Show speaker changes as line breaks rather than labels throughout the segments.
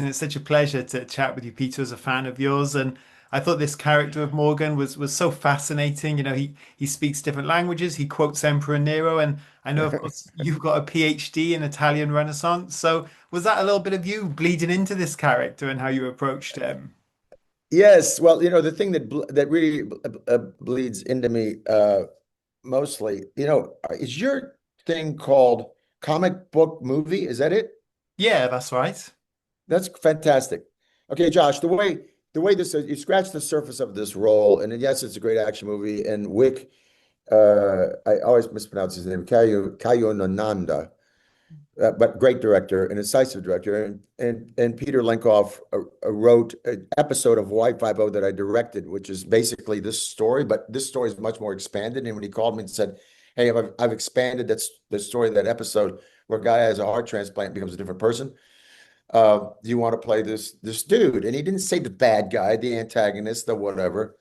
And it's such a pleasure to chat with you, Peter, as a fan of yours. And I thought this character of Morgan was so fascinating. He speaks different languages. He quotes Emperor Nero, and I know, of course, you've got a PhD in Italian Renaissance. So was that a little bit of you bleeding into this character and how you approached him?
Yes, well, the thing that really bleeds into me mostly, is your thing called comic book movie? Is that it?
Yeah, that's right.
That's fantastic. Okay, Josh, the way this you scratch the surface of this role, and yes, it's a great action movie. And Wick, I always mispronounce his name, Kayo Nonanda, but great director and incisive director. And Peter Lenkoff wrote an episode of Y50 that I directed, which is basically this story, but this story is much more expanded. And when he called me and said, "Hey, I've expanded the story of that episode where a guy has a heart transplant and becomes a different person. Do you want to play this dude?" And he didn't say the bad guy, the antagonist, the whatever.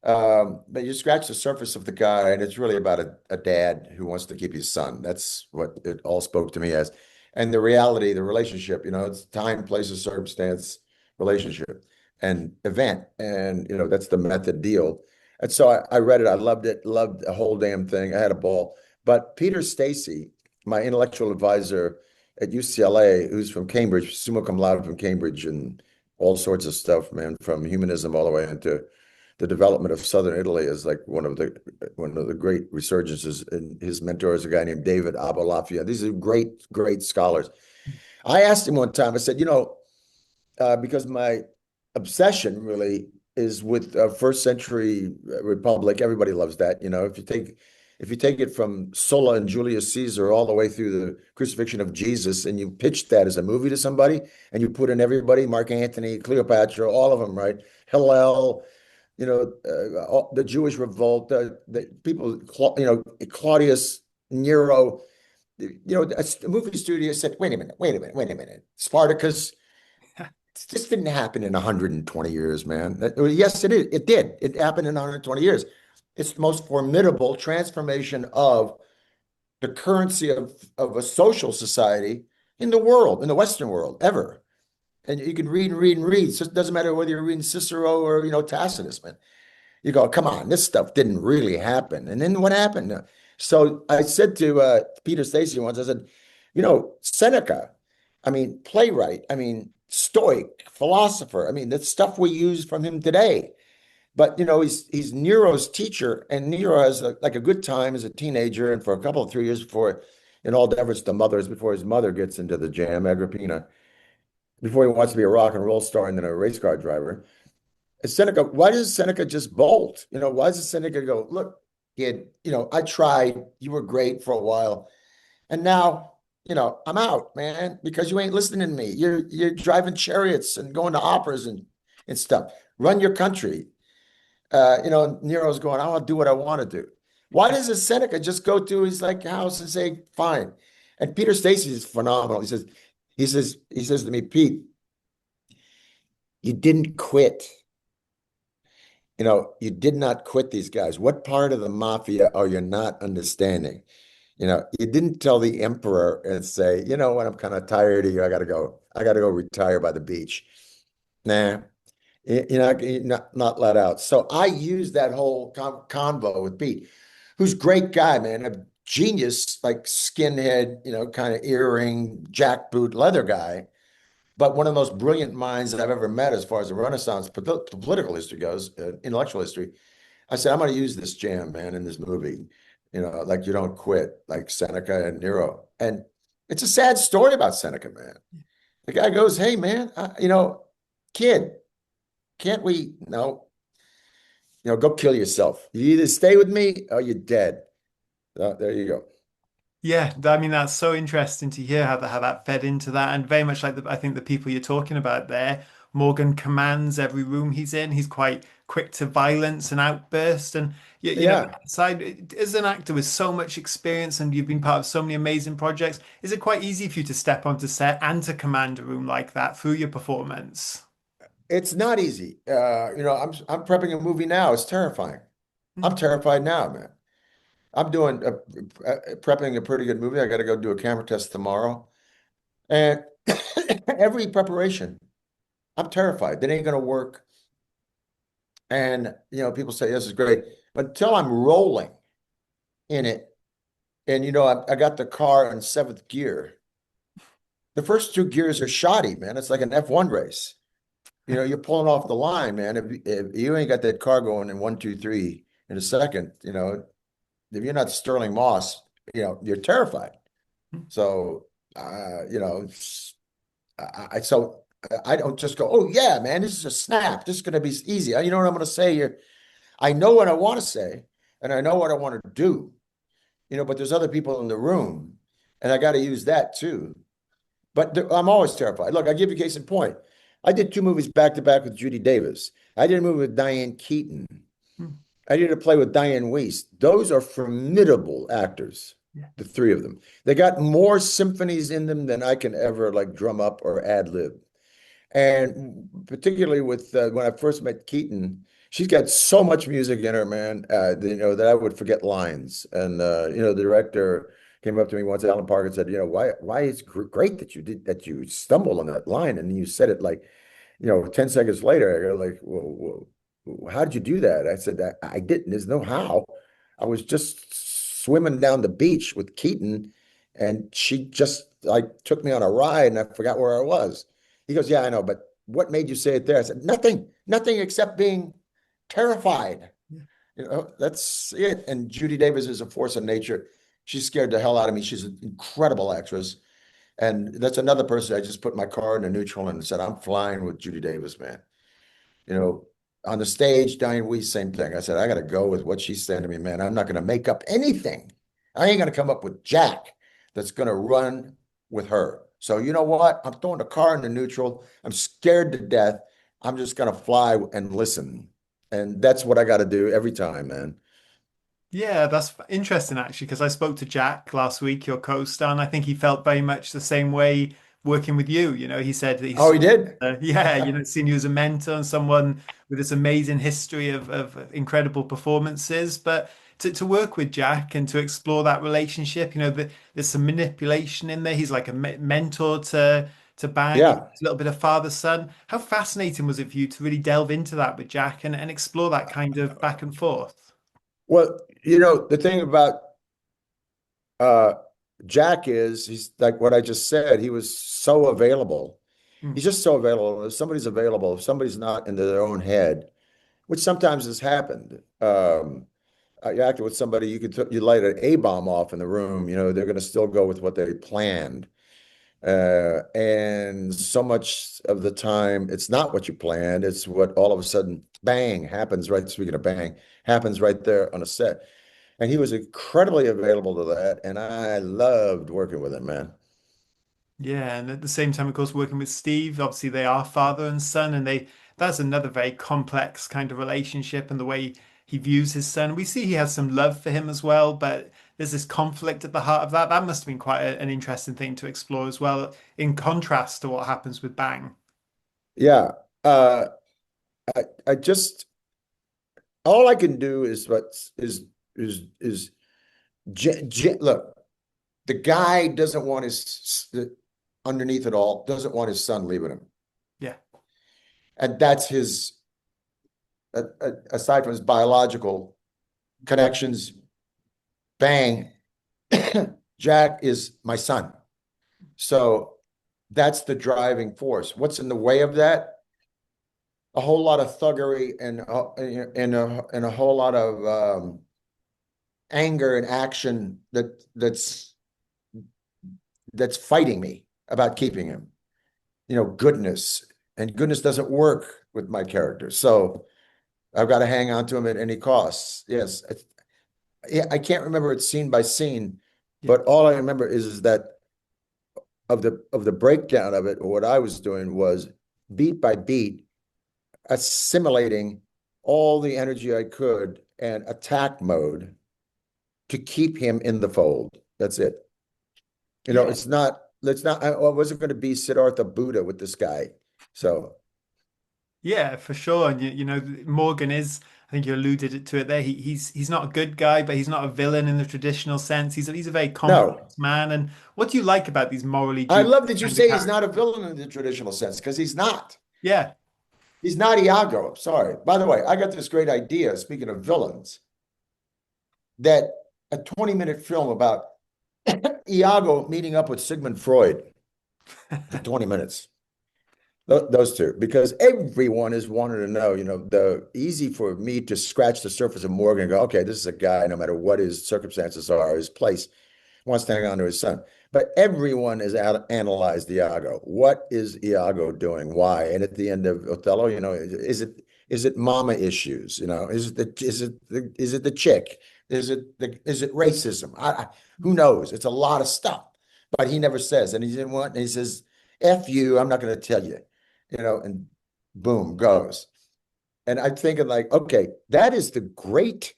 But you scratch the surface of the guy, and it's really about a dad who wants to keep his son. That's what it all spoke to me as. And the reality, the relationship, it's time, place, and circumstance, relationship, and event. And, that's the method deal. And so I read it. I loved it, loved the whole damn thing. I had a ball. But Peter Stacy, my intellectual advisor at UCLA, who's from Cambridge, summa cum laude from Cambridge, and all sorts of stuff, man, from humanism all the way into the development of Southern Italy is like one of the great resurgences. And his mentor is a guy named David Abolafia. These are great, great scholars. I asked him one time, I said, because my obsession really is with first century Republic. Everybody loves that. If you take it from Sulla and Julius Caesar all the way through the crucifixion of Jesus, and you pitch that as a movie to somebody, and you put in everybody, Mark Antony, Cleopatra, all of them, right? Hillel, the Jewish revolt, the people, Claudius, Nero, a movie studio said, wait a minute, wait a minute, wait a minute. Spartacus, this didn't happen in 120 years, man. Yes, it is. It did. It happened in 120 years. It's the most formidable transformation of the currency of a social society in the world, in the Western world, ever. And you can read and read and read. So it doesn't matter whether you're reading Cicero or, Tacitus, man. You go, come on, this stuff didn't really happen. And then what happened? So I said to Peter Stacy once, I said, Seneca, I mean, playwright, I mean, Stoic, philosopher, I mean, that's stuff we use from him today. But he's Nero's teacher, and Nero has like a good time as a teenager, and for a couple of 3 years before, in all deference to mothers, before his mother gets into the jam, Agrippina, before he wants to be a rock and roll star and then a race car driver. Seneca, why does Seneca just bolt? Why does Seneca go, look, kid, I tried, you were great for a while, and now, I'm out, man, because you ain't listening to me. You're driving chariots and going to operas and stuff. Run your country. Nero's going, I want to do what I want to do. Why does a Seneca just go to his like house and say, fine? And Peter Stacy is phenomenal. He says to me, Pete, you didn't quit. You did not quit these guys. What part of the mafia are you not understanding? You didn't tell the emperor and say, you know what, I'm kind of tired of you. I gotta go. I gotta go retire by the beach. Nah, you're not let out. So I used that whole convo with Pete, who's a great guy, man, a genius, like skinhead, kind of earring, jackboot, leather guy, but one of the most brilliant minds that I've ever met as far as the Renaissance political history goes, intellectual history. I said, I'm going to use this jam, man, in this movie. Like you don't quit, like Seneca and Nero. And it's a sad story about Seneca, man. The guy goes, hey, man, kid, can't we, no, go kill yourself. You either stay with me or you're dead. There you go.
Yeah, I mean that's so interesting to hear how that fed into that, and very much like I think the people you're talking about there. Morgan commands every room he's in. He's quite quick to violence and outburst, and
Yeah.
side as an actor with so much experience, and you've been part of so many amazing projects. Is it quite easy for you to step onto set and to command a room like that through your performance?
It's not easy. I'm prepping a movie now. It's terrifying. I'm
Mm.
terrified now, man. I'm doing prepping a pretty good movie. I got to go do a camera test tomorrow. And every preparation. I'm terrified. That ain't gonna work. And people say this is great, but until I'm rolling in it, and I got the car in seventh gear. The first two gears are shoddy, man. It's like an F1 race. You're pulling off the line, man. If you ain't got that car going in one, two, three in a second, if you're not Sterling Moss, you're terrified. So, so I don't just go, oh yeah, man, this is a snap. This is going to be easy. You know what I'm going to say here? I know what I want to say, and I know what I want to do. But there's other people in the room, and I got to use that too. But I'm always terrified. Look, I'll give you a case in point. I did two movies back to back with Judy Davis. I did a movie with Diane Keaton.
Hmm.
I did a play with Diane Weiss. Those are formidable actors,
Yeah.
the three of them. They got more symphonies in them than I can ever like drum up or ad lib. And particularly with when I first met Keaton, she's got so much music in her, man, that I would forget lines. And the director came up to me once, Alan Parker, and said, why it's great that you stumbled on that line and you said it like, 10 seconds later. I go like, well, how did you do that? I said, I didn't. There's no how. I was just swimming down the beach with Keaton, and she just like took me on a ride, and I forgot where I was. He goes, yeah, I know, but what made you say it there? I said, nothing except being terrified.
Yeah.
That's it. And Judy Davis is a force of nature. She scared the hell out of me. She's an incredible actress. And that's another person I just put my car in a neutral and said, I'm flying with Judy Davis, man. You know, on the stage, Diane Weiss, same thing. I said, I got to go with what she's saying to me, man. I'm not going to make up anything. I ain't going to come up with Jack that's going to run with her. So you know what? I'm throwing the car in the neutral. I'm scared to death. I'm just going to fly and listen. And that's what I got to do every time, man.
Yeah, that's interesting actually, because I spoke to Jack last week, your co-star, and I think he felt very much the same way working with you. He said that he
Oh,
saw,
he did?
yeah, seen you as a mentor and someone with this amazing history of incredible performances. But to work with Jack and to explore that relationship, there's some manipulation in there. He's like a mentor to Bang, a
Yeah.
little bit of father son. How fascinating was it for you to really delve into that with Jack and explore that kind of back and forth?
Well, the thing about uh Jack is he's like what I just said, he was so available.
Mm,
He's just so available. If somebody's available, if somebody's not into their own head, which sometimes has happened. You acted with somebody, you light an A bomb off in the room, they're going to still go with what they planned. And so much of the time, it's not what you planned. It's what all of a sudden, bang, happens right. Speaking of bang, happens right there on a set. And he was incredibly available to that. And I loved working with him, man.
yeah, and at the same time, of course, working with Steve, obviously they are father and son, and that's another very complex kind of relationship and the way he views his son. We see he has some love for him as well, but there's this conflict at the heart of that. That must have been quite an interesting thing to explore as well, in contrast to what happens with Bang.
Yeah. Uh, I just, all I can do is is look, the guy doesn't want underneath it all, doesn't want his son leaving him.
Yeah,
And that's aside from his biological connections, bang, Jack is my son. So that's the driving force. What's in the way of that? A whole lot of thuggery and a whole lot of anger and action that's fighting me about keeping him. Goodness, and goodness doesn't work with my character. So I've got to hang on to him at any costs. Yes, I can't remember it scene by scene,
yeah,
but all I remember is that of the breakdown of it, or what I was doing was beat by beat, assimilating all the energy I could and attack mode to keep him in the fold. That's it.
yeah.
Let's not, I wasn't going to be Siddhartha Buddha with this guy. So,
Yeah, for sure. And Morgan is, I think you alluded to it there. He's not a good guy, but he's not a villain in the traditional sense. He's a very
no,
complex man. And what do you like about these morally
I
dubious
love that you
kind of
say he's
characters?
not a villain in the traditional sense because he's not.
Yeah.
He's not Iago. Sorry. By the way, I got this great idea, speaking of villains, that a 20-minute film about Iago meeting up with Sigmund Freud for 20 minutes. Those two, because everyone is wanting to know, the easy for me to scratch the surface of Morgan and go, okay, this is a guy, no matter what his circumstances are, his place, wants to hang on to his son. But everyone has analyzed Iago. What is Iago doing? Why? And at the end of Othello, is it mama issues? Is it the chick? Is it racism? Who knows? It's a lot of stuff. But he never says. And he didn't want, and he says, F you, I'm not going to tell you, and boom, goes. And I'm thinking like, okay, that is the great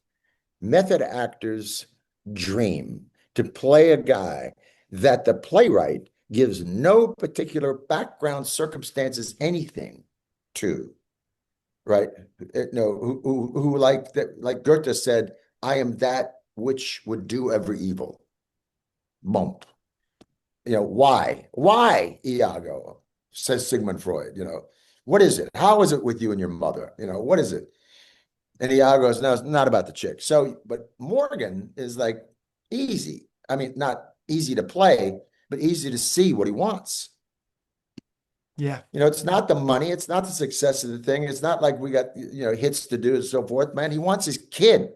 method actor's dream, to play a guy that the playwright gives no particular background, circumstances, anything to, right? No, who like that, like Goethe said, I am that which would do every evil. Bump. Why? Why, Iago? Says Sigmund Freud. What is it? How is it with you and your mother? What is it? And Iago goes, no, it's not about the chick. So, but Morgan is like easy. I mean, not easy to play, but easy to see what he wants.
Yeah.
It's not the money, it's not the success of the thing. It's not like we got, hits to do and so forth, man. He wants his kid.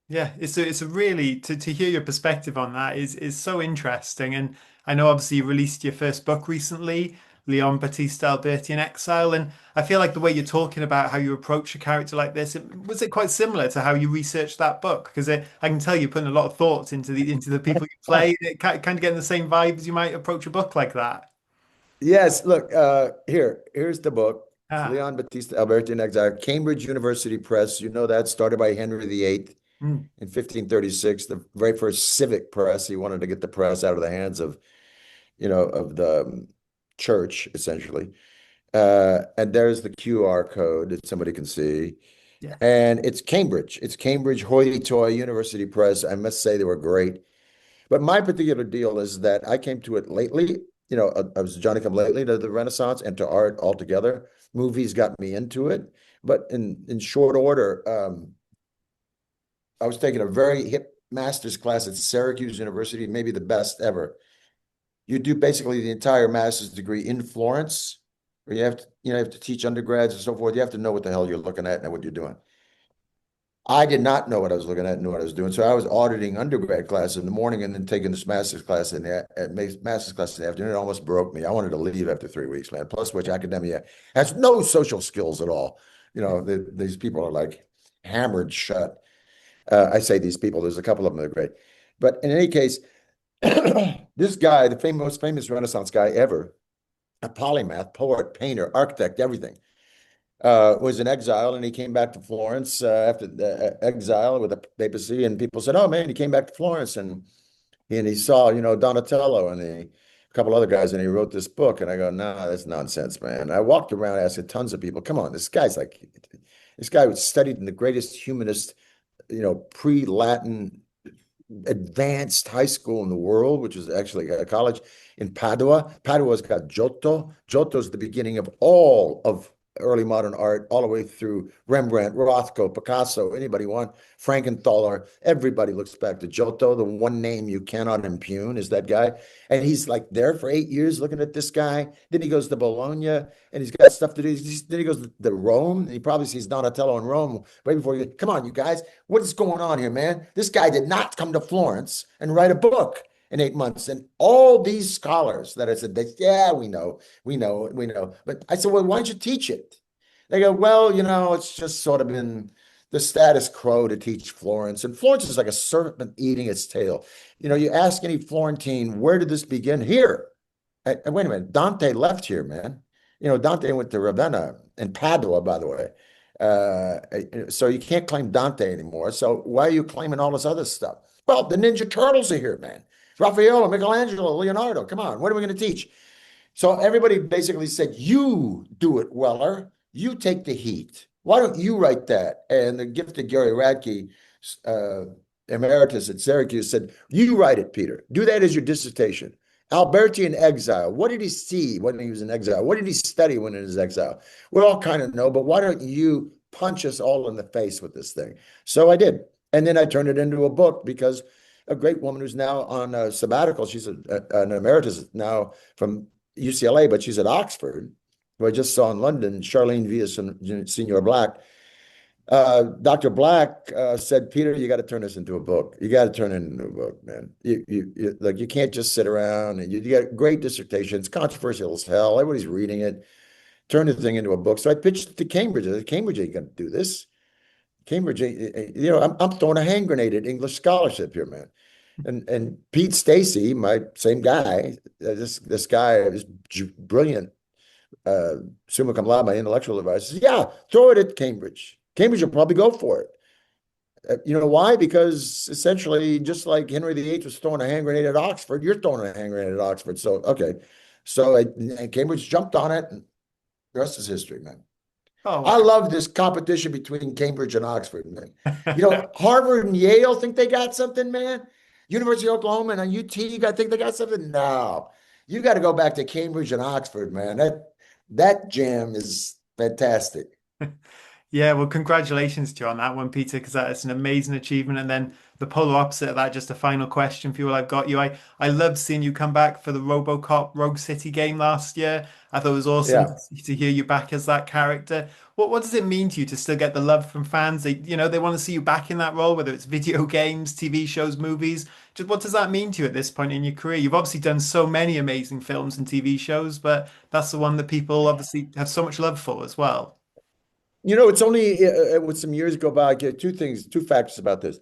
Yeah, it's a really to hear your perspective on that is so interesting. And I know obviously you released your first book recently, Leon Battista Alberti in Exile, and I feel like the way you're talking about how you approach a character like this, was it quite similar to how you researched that book? Because I can tell you're putting a lot of thoughts into the people you play. It kind of getting the same vibe as you might approach a book like that.
Yes, look, here's the book. It's
Ah,
Leon Battista Alberti in Exile, Cambridge University Press. You know that, started by Henry VIII
mm,
in 1536, the very first civic press. He wanted to get the press out of the hands of the church, essentially. And there's the QR code that somebody can see.
yeah,
And it's Cambridge. It's Cambridge hoity-toity University Press. I must say they were great. But my particular deal is that I came to it lately. I was Johnny come lately to the Renaissance and to art altogether. Movies got me into it. But in short order, I was taking a very hip master's class at Syracuse University, maybe the best ever. You do basically the entire master's degree in Florence, where you have to teach undergrads and so forth. You have to know what the hell you're looking at and what you're doing. I did not know what I was looking at and what I was doing. So I was auditing undergrad class in the morning and then taking this master's class master's class in the afternoon. It almost broke me. I wanted to leave after 3 weeks, man. Plus, which academia has no social skills at all. These people are like hammered shut. I say these people, there's a couple of them that are great. But in any case, this guy, the most famous Renaissance guy ever, a polymath, poet, painter, architect, everything, was in exile, and he came back to Florence after the exile with the papacy, and people said, "Oh man, he came back to Florence, and he saw Donatello and a couple other guys, and he wrote this book." And I go, "Nah, that's nonsense, man." I walked around asking tons of people, "Come on, this guy was studied in the greatest humanist, pre-Latin advanced high school in the world, which is actually a college in Padua. Padua's got Giotto. Giotto's the beginning of all of early modern art, all the way through Rembrandt, Rothko, Picasso, anybody want, Frankenthaler. Everybody looks back to Giotto. The one name you cannot impugn is that guy. And he's like there for 8 years looking at this guy. Then he goes to Bologna and he's got stuff to do. Then he goes to Rome and he probably sees Donatello in Rome right before you. Come on, you guys, what is going on here, man? This guy did not come to Florence and write a book in 8 months. And all these scholars that I said, yeah, we know, we know, we know. But I said, well, why don't you teach it? They go, well, it's just sort of been the status quo to teach Florence. And Florence is like a serpent eating its tail. You ask any Florentine, where did this begin? Here. And wait a minute, Dante left here, man. Dante went to Ravenna and Padua, by the way. So you can't claim Dante anymore. So why are you claiming all this other stuff? Well, the Ninja Turtles are here, man. Raphael, Michelangelo, Leonardo. Come on, what are we going to teach? So everybody basically said, you do it, Weller. You take the heat. Why don't you write that? And the gifted Gary Radke, uh, emeritus at Syracuse, said, you write it, Peter. Do that as your dissertation. Alberti in exile. What did he see when he was in exile? What did he study when in his exile? We all kind of know, but why don't you punch us all in the face with this thing? So I did. And then I turned it into a book because a great woman who's now on a sabbatical, she's an emeritus now from UCLA, but she's at Oxford, who I just saw in London, Charlene Villa Senior Black. Dr. Black said, Peter, you got to turn this into a book. You got to turn it into a book, man. Like you can't just sit around and you got great dissertations, controversial as hell. Everybody's reading it. Turn the thing into a book. So I pitched it to Cambridge. I said, Cambridge ain't gonna do this. Cambridge, I'm throwing a hand grenade at English scholarship here, man. And Pete Stacy, my same guy, this guy is brilliant, uh, summa cum laude, my intellectual advisor, says, yeah, throw it at Cambridge. Cambridge will probably go for it. You know why? Because essentially, just like Henry VIII was throwing a hand grenade at Oxford, you're throwing a hand grenade at Oxford. So, okay. So Cambridge jumped on it, and the rest is history, man.
Oh,
I love this competition between Cambridge and Oxford, man. Harvard and Yale think they got something, man. University of Oklahoma and UT, you got think they got something? No. You got to go back to Cambridge and Oxford, man. That jam is fantastic.
Yeah, well, congratulations to you on that one, Peter, because that is an amazing achievement. And then the polar opposite of that, just a final question for you while I've got you. I loved seeing you come back for the RoboCop Rogue City game last year. I thought it was awesome
Yeah.
to hear you back as that character. What does it mean to you to still get the love from fans? They want to see you back in that role, whether it's video games, TV shows, movies. Just what does that mean to you at this point in your career? You've obviously done so many amazing films and TV shows, but that's the one that people obviously have so much love for as well.
It's only with some years go by, I get two facts about this.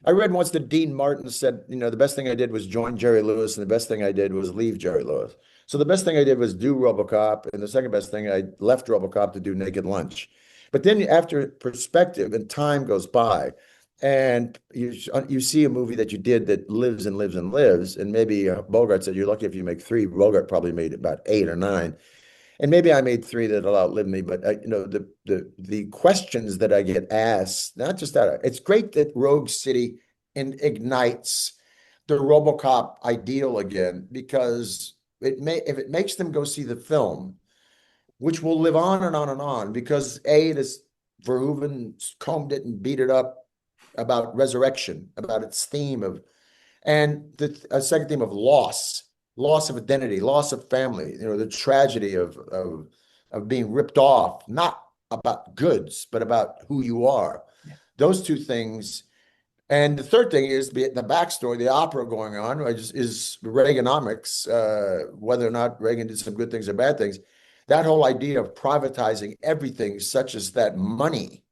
I read once that Dean Martin said, the best thing I did was join Jerry Lewis, and the best thing I did was leave Jerry Lewis. So the best thing I did was do RoboCop, and the second best thing I left RoboCop to do Naked Lunch. But then after perspective and time goes by, and you see a movie that you did that lives and lives and lives, and maybe Bogart said you're lucky if you make three. Bogart probably made about eight or nine. And maybe I made three that'll outlive me, but the questions that I get asked, not just that, it's great that Rogue City ignites the RoboCop ideal again, because if it makes them go see the film, which will live on and on and on, because it is Verhoeven combed it and beat it up about resurrection, about its theme of, and a second theme of loss of identity, loss of family, the tragedy of being ripped off, not about goods, but about who you are.
Yeah.
Those two things. And the third thing is the backstory, the opera going on, is Reaganomics, whether or not Reagan did some good things or bad things. That whole idea of privatizing everything, such as that money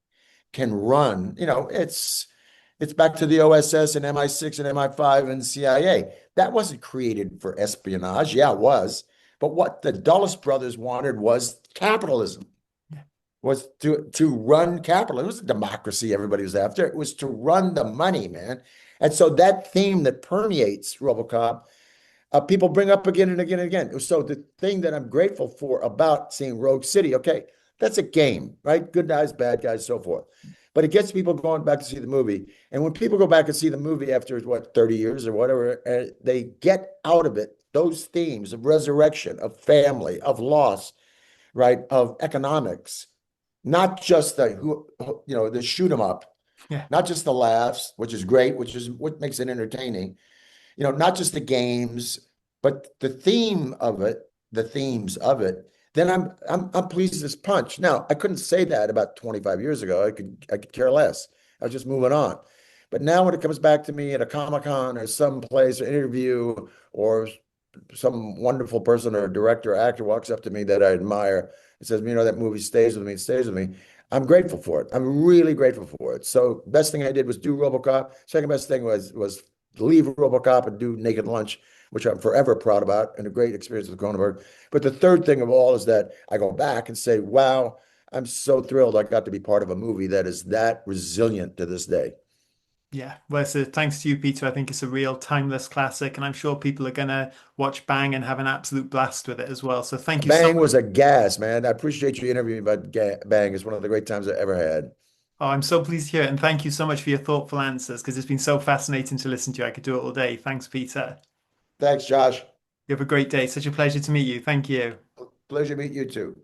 can run, it's back to the OSS and MI6 and MI5 and CIA. That wasn't created for espionage. Yeah, it was. But what the Dulles brothers wanted was capitalism,
Yeah.
was to run capital. It was a democracy everybody was after. It was to run the money, man. And so that theme that permeates RoboCop, people bring up again and again and again. So the thing that I'm grateful for about seeing Rogue City, okay, that's a game, right? Good guys, bad guys, so forth. But it gets people going back to see the movie. And when people go back and see the movie after, 30 years or whatever, they get out of it those themes of resurrection, of family, of loss, right? Of economics, not just the shoot 'em up,
Yeah.
not just the laughs, which is great, which is what makes it entertaining, not just the games, but the themes of it, then I'm pleased as punch. Now, I couldn't say that about 25 years ago. I could care less. I was just moving on. But now when it comes back to me at a Comic-Con or some place or interview, or some wonderful person or director or actor walks up to me that I admire and says, that movie stays with me, it stays with me. I'm grateful for it. I'm really grateful for it. So best thing I did was do RoboCop. Second best thing was leave RoboCop and do Naked Lunch, which I'm forever proud about, and a great experience with Cronenberg. But the third thing of all is that I go back and say, wow, I'm so thrilled I got to be part of a movie that is that resilient to this day.
Yeah, well, so thanks to you, Peter. I think it's a real timeless classic, and I'm sure people are gonna watch Bang and have an absolute blast with it as well. So thank you so
Bang
much.
was a gas, man. I appreciate you interviewing about Bang. It's one of the great times I ever had.
Oh, I'm so pleased to hear it, and thank you so much for your thoughtful answers because it's been so fascinating to listen to you. I could do it all day. Thanks, Peter.
Thanks, Josh.
You have a great day. Such a pleasure to meet you. Thank you.
Pleasure to meet you too.